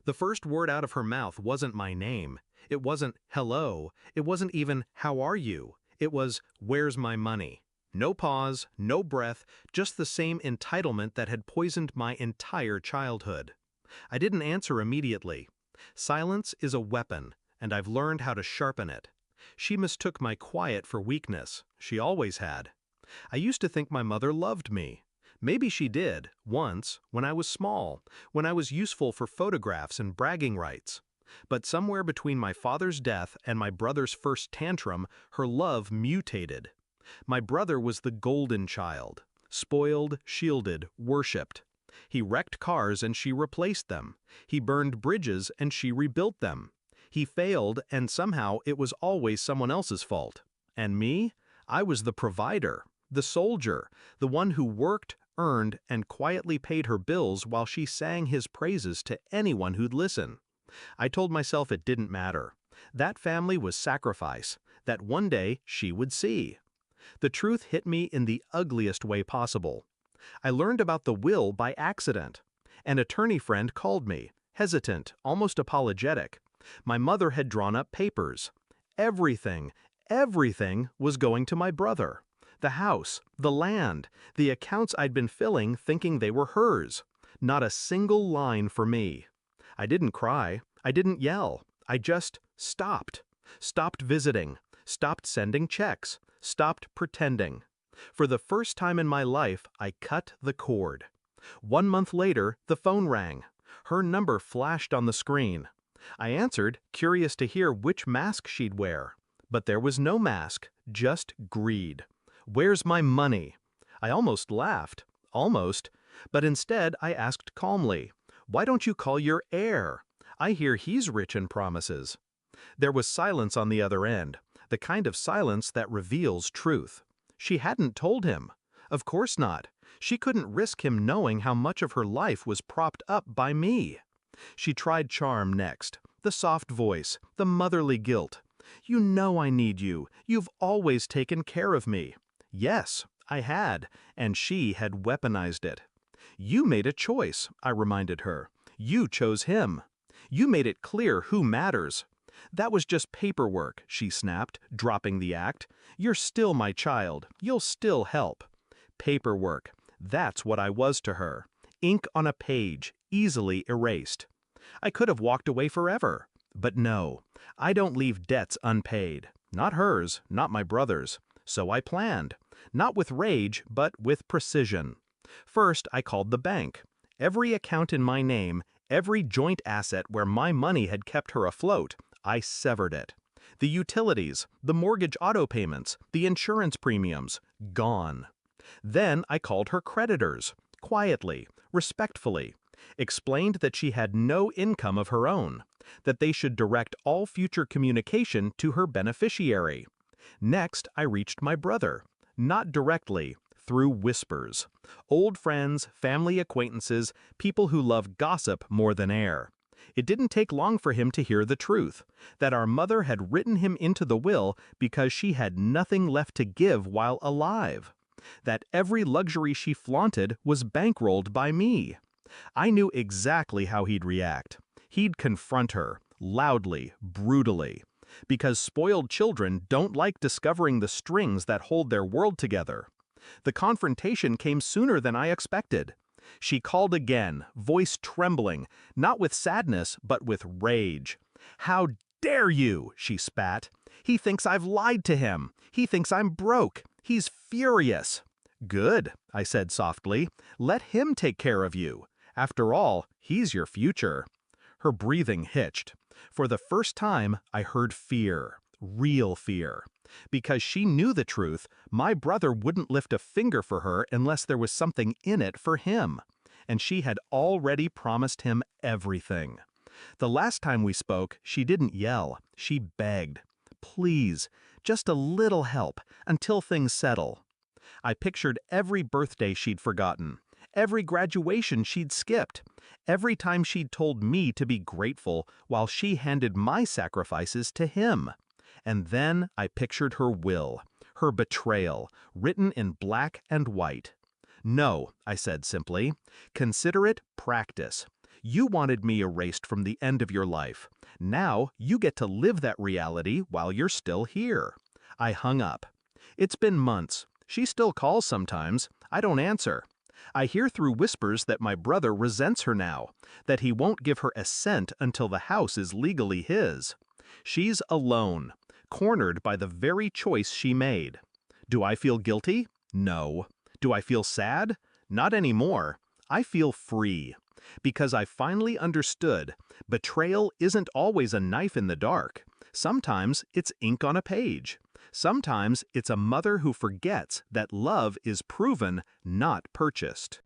The first word out of her mouth wasn't my name. It wasn't hello. It wasn't even how are you. It was where's my money? No pause, no breath, just the same entitlement that had poisoned my entire childhood. I didn't answer immediately. Silence is a weapon, and I've learned how to sharpen it. She mistook my quiet for weakness. She always had. I used to think my mother loved me. Maybe she did, once, when I was small, when I was useful for photographs and bragging rights. But somewhere between my father's death and my brother's first tantrum, her love mutated. My brother was the golden child, spoiled, shielded, worshipped. He wrecked cars and she replaced them. He burned bridges and she rebuilt them. He failed and somehow it was always someone else's fault. And me? I was the provider, the soldier, the one who worked, earned, and quietly paid her bills while she sang his praises to anyone who'd listen. I told myself it didn't matter. That family was sacrifice, that one day she would see. The truth hit me in the ugliest way possible. I learned about the will by accident. An attorney friend called me, hesitant, almost apologetic. My mother had drawn up papers. Everything was going to my brother. The house, the land, the accounts I'd been filling thinking they were hers. Not a single line for me. I didn't cry. I didn't yell. I just stopped. Stopped visiting. Stopped sending checks. Stopped pretending. For the first time in my life, I cut the cord. 1 month later, the phone rang. Her number flashed on the screen. I answered, curious to hear which mask she'd wear. But there was no mask, just greed. Where's my money? I almost laughed. Almost. But instead, I asked calmly, why don't you call your heir? I hear he's rich in promises. There was silence on the other end, the kind of silence that reveals truth. She hadn't told him. Of course not. She couldn't risk him knowing how much of her life was propped up by me. She tried charm next, the soft voice, the motherly guilt. You know I need you. You've always taken care of me. Yes, I had, and she had weaponized it. You made a choice, I reminded her. You chose him. You made it clear who matters. That was just paperwork, she snapped, dropping the act. You're still my child. You'll still help. Paperwork. That's what I was to her. Ink on a page, easily erased. I could have walked away forever. But no, I don't leave debts unpaid. Not hers, not my brother's. So I planned. Not with rage, but with precision. First, I called the bank. Every account in my name, every joint asset where my money had kept her afloat, I severed it. The utilities, the mortgage auto payments, the insurance premiums, gone. Then I called her creditors, quietly, respectfully, explained that she had no income of her own, that they should direct all future communication to her beneficiary. Next, I reached my brother, not directly, through whispers. Old friends, family acquaintances, people who love gossip more than air. It didn't take long for him to hear the truth, that our mother had written him into the will because she had nothing left to give while alive. That every luxury she flaunted was bankrolled by me. I knew exactly how he'd react. He'd confront her, loudly, brutally. Because spoiled children don't like discovering the strings that hold their world together. The confrontation came sooner than I expected. She called again, voice trembling, not with sadness, but with rage. How dare you, she spat. He thinks I've lied to him. He thinks I'm broke. He's furious. Good, I said softly. Let him take care of you. After all, he's your future. Her breathing hitched. For the first time, I heard fear, real fear. Because she knew the truth, my brother wouldn't lift a finger for her unless there was something in it for him. And she had already promised him everything. The last time we spoke, she didn't yell. She begged. Please, just a little help, until things settle. I pictured every birthday she'd forgotten. Every graduation she'd skipped. Every time she'd told me to be grateful while she handed my sacrifices to him. And then I pictured her will, her betrayal, written in black and white. No, I said simply. Consider it practice. You wanted me erased from the end of your life. Now you get to live that reality while you're still here. I hung up. It's been months. She still calls sometimes. I don't answer. I hear through whispers that my brother resents her now, that he won't give her a cent until the house is legally his. She's alone, cornered by the very choice she made. Do I feel guilty? No. Do I feel sad? Not anymore. I feel free. Because I finally understood, betrayal isn't always a knife in the dark. Sometimes it's ink on a page. Sometimes it's a mother who forgets that love is proven, not purchased.